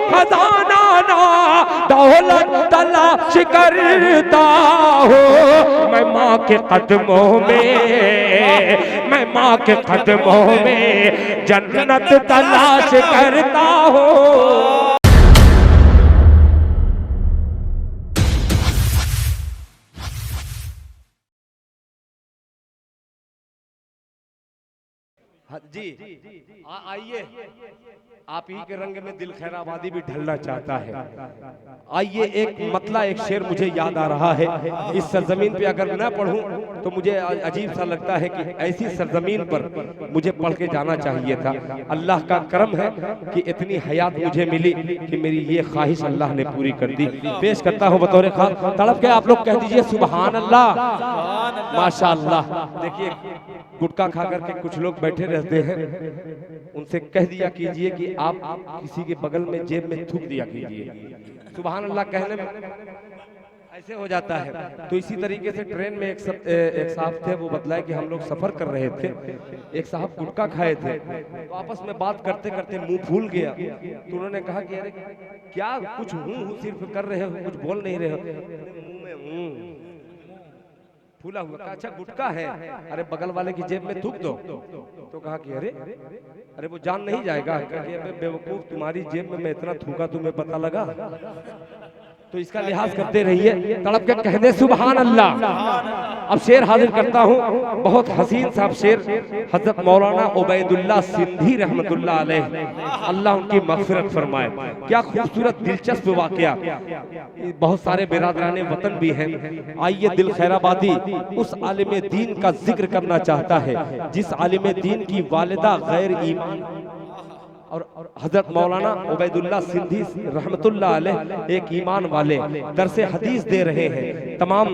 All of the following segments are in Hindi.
खजाना ना दौलत तलाश करता हो। मैं माँ के कदमों में, मैं माँ के कदमों में जन्नत तलाश करता हूँ। जी आइए, आप ही के रंग में दिल खैराबादी भी ढलना चाहता है। आइए, एक मतला एक शेर मुझे याद आ रहा है। इस सरजमीन पे अगर न पढ़ूं तो मुझे अजीब सा लगता है कि ऐसी सरजमीन पर मुझे पढ़ के जाना चाहिए था। अल्लाह का करम है कि इतनी हयात मुझे मिली कि मेरी ये ख्वाहिश अल्लाह ने पूरी कर दी। पेश करता हूँ बतौर खास तड़प के, आप लोग कह दीजिए सुबहान अल्लाह, माशाअल्लाह। देखिए, गुटखा खा करके कुछ लोग बैठे रहते हैं, उनसे कह दिया कीजिए कि आप किसी के बगल में जेब में थूक दिया कीजिए। सुभान अल्लाह कहने में ऐसे हो जाता है। तो इसी तरीके से ट्रेन में एक साहब थे, वो बतलाए कि हम लोग सफर कर रहे थे, एक साहब गुटखा खाए थे, तो आपस में बात करते करते मुंह फूल गया। तो उन्होंने कहा कि अरे क्या कुछ हूँ सिर्फ कर रहे हो, कुछ बोल नहीं रहे हो। मुंह में फूला हुआ। कहा अच्छा गुटखा है, अरे बगल वाले की जेब में थूक दो। तो कहा कि अरे अरे वो जान नहीं जाएगा। बेवकूफ, तुम्हारी जेब में मैं इतना थूका तुम्हें पता लगा? तो इसका लिहाज करते रहिए। तड़प के कहने सुभान अल्लाह। अब शेर हाजिर करता हूँ, बहुत हसीन साहब शेर, हजरत मौलाना उबैदुल्लाह सिंधी रहमतुल्लाह अलैह, अल्लाह उनकी मग़फ़िरत फरमाए। क्या खूबसूरत दिलचस्प वाक़या। बहुत सारे बिरादराने वतन भी हैं। आइए, दिल खैराबादी उस आलिम दीन का जिक्र करना चाहता है जिस आलिम दीन की वालिदा गैर ईमान, और हजरत मौलाना उबैदुल्लाह सिंधी रहमतुल्लाह अलैह एक ईमान वाले दरसे हदीस दे रहे हैं। तमाम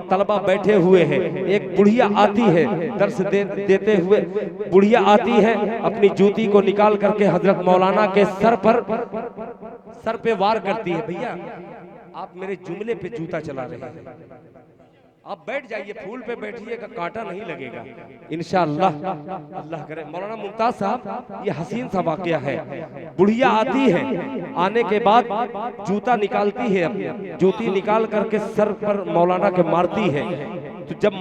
तलबा बैठे हुए हैं। एक बुढ़िया आती है दर्स देते हुए, बुढ़िया आती है, अपनी जूती को निकाल करके हजरत मौलाना के सर पे वार करती है। भैया आप मेरे जुमले पे जूता चला रहे हैं, आप बैठ जाइए, फूल पे बैठिएगा, कांटा नहीं लगेगा इंशाअल्लाह। अल्लाह करे। मौलाना मुमताज साहब, ये हसीन सा वाकया है। बुढ़िया आती है, आने के बाद जूता निकालती है, अपनी जूती निकाल करके सर पर मौलाना के मारती है। तो जब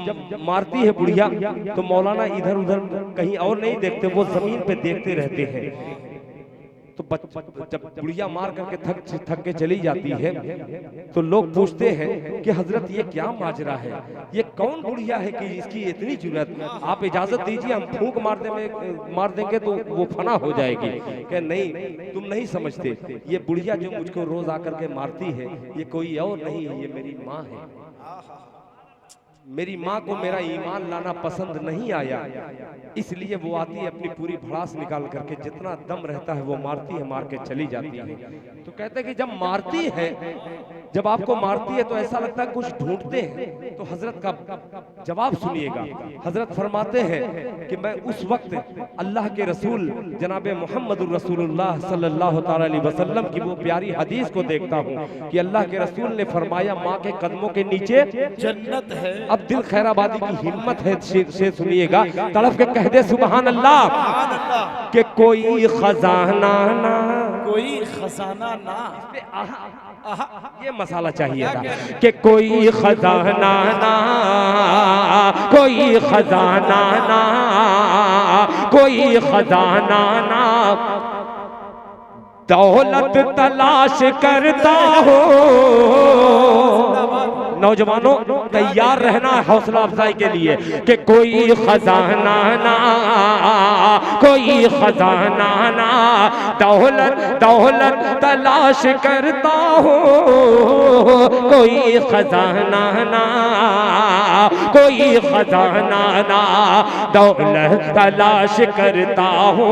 मारती है बुढ़िया, तो मौलाना इधर उधर कहीं और नहीं देखते, वो जमीन पे देखते रहते हैं। तो जब बुढ़िया मार करके थक के चली जाती है, तो लोग पूछते हैं कि हजरत ये क्या माजरा है, ये कौन बुढ़िया है कि इसकी इतनी जुर्रत? आप इजाजत दीजिए, हम फूंक मार देंगे तो वो फना हो जाएगी। कि नहीं, तुम नहीं समझते, ये बुढ़िया जो मुझको रोज आकर के मारती है, ये कोई और नहीं है, ये मेरी माँ है। मेरी माँ को मेरा ईमान लाना पसंद नहीं आया, इसलिए वो आती है, अपनी पूरी भड़ास निकाल करके जितना दम रहता है वो मारती है, मार के चली जाती है। तो कहते हैं कि जब मारती है, जब आपको मारती है तो ऐसा लगता है कुछ ढूंढते हैं। तो हजरत का जवाब सुनिएगा। हजरत फरमाते हैं कि मैं उस वक्त अल्लाह के रसूल जनाब मोहम्मदुर रसूलुल्लाह सल्लल्लाहु तआला अलैहि वसल्लम की वो प्यारी हदीस को देखता हूँ कि अल्लाह के रसूल ने फरमाया, माँ के कदमों के नीचे जन्नत है। अब दिल खैराबादी की हिम्मत है, से सुनिएगा, तड़प के कह दे सुभान अल्लाह। कि कोई खजाना ना, कोई खजाना ना, ये मसाला चाहिए था कि कोई खजाना ना, कोई खजाना ना, कोई खजाना ना, दौलत तलाश करता हो। नौजवानों तैयार रहना हौसला अफजाई के लिए कि कोई खजाना ना, कोई खजाना ना, दौलत तलाश करता हो। कोई खजाना ना, कोई खजाना ना, दौलत तलाश करता हो।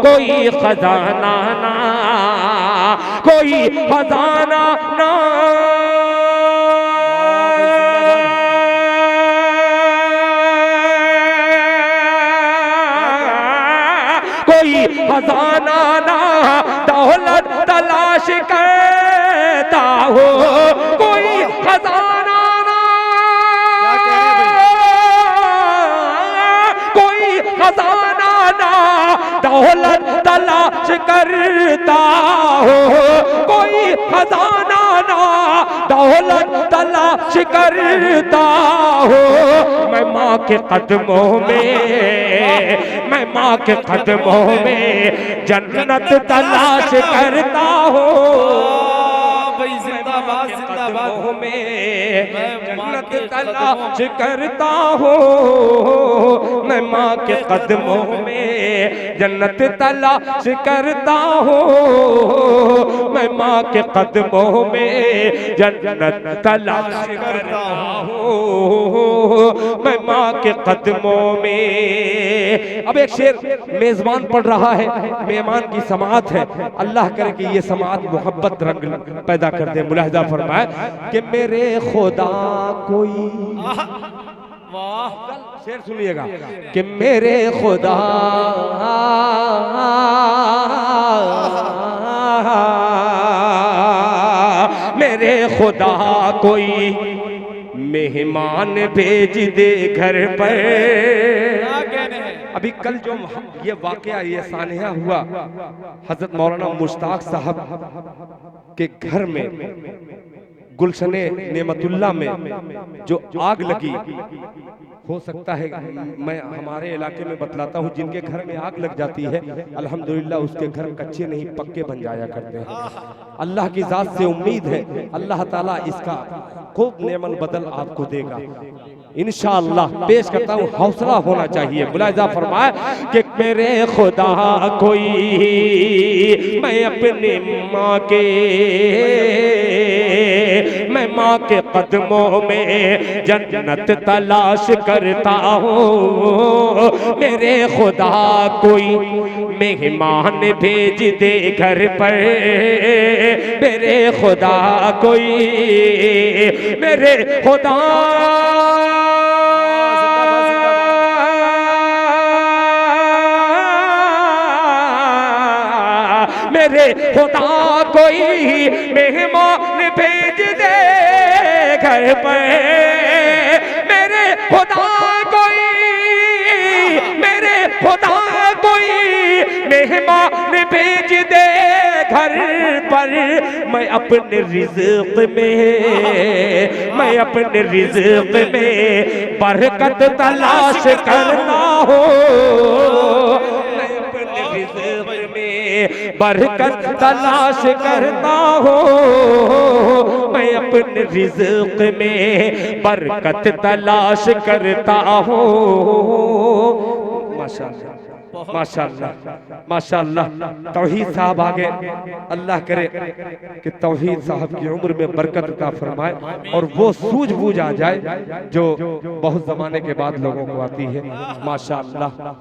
कोई खजाना ना, कोई खजाना ना, कोई खजाना ना, दौलत तलाश करता हो। कोई खजाना ना, कोई खजाना ना, दौलत तलाश करता हो, कोई खजाना ना दौलत तलाश करता हो, मैं माँ के कदमों में, मैं माँ के कदमों में जन्नत तलाश करता हूँ। भाई जिंदाबाद जिंदाबाद में मैं माँ जन्नत के तलाश कदमों करता हूँ, मैं माँ के कदमों में जन्नत तलाश करता हूँ, मैं माँ के कदमों में जन्नत तलाश करता हूँ, मैं माँ के कदमों में। अब एक शेर मेजबान पढ़ रहा है, मेहमान की समाअत है, अल्लाह करे कि ये समाअत मोहब्बत रंग पैदा कर दे। मुलाहिजा फरमाए कि मेरे खुदा कोई, वाह शेर सुनिएगा कि मेरे खुदा मेरे खुदा कोई मेहमान भेज दे घर पर। क्या कहने हैं। अभी कल जो ये वाकया, ये सानिया हुआ, हजरत मौलाना मुश्ताक साहब के घर में गुलशने नेमतुल्लाह में जो आग लगी, हो सकता है मैं हमारे इलाके में बतलाता हूँ, जिनके घर में आग लग जाती है अल्हम्दुलिल्लाह उसके घर कच्चे नहीं पक्के बन जाया करते हैं। अल्लाह की जात से उम्मीद है अल्लाह ताला इसका खूब नेमन बदल आपको देगा इंशाअल्लाह। पेश करता हूँ, हौसला होना चाहिए। मुलाहिजा फरमाए कि मेरे खुदा कोई, मैं अपनी माँ के, मैं माँ के कदमों में जन्नत तलाश करता हूँ, मेरे खुदा कोई मेहमान भेज दे घर पर, मेरे खुदा कोई, मेरे खुदा मेरे खुदा कोई मेहमान भेज दे घर पर, मेरे खुदा कोई, मेरे खुदा कोई मेहमान भेज दे घर पर। मैं अपने रिज़्क़ में, मैं अपने रिज़्क़ में बरकत तलाश करना हो, मैं अपने रिज़्क़ में बरकत तलाश करता हो, मैं अपने रिज़्क़ में बरकत तलाश करता हूँ। माशाअल्लाह माशाअल्लाह माशाअल्लाह। तौहीद साहब आगे, अल्लाह करे कि तौहीद साहब की उम्र में बरकत अता फरमाए और वो सूझबूझ आ जाए जो बहुत जमाने के बाद लोगों को आती है। माशाअल्लाह।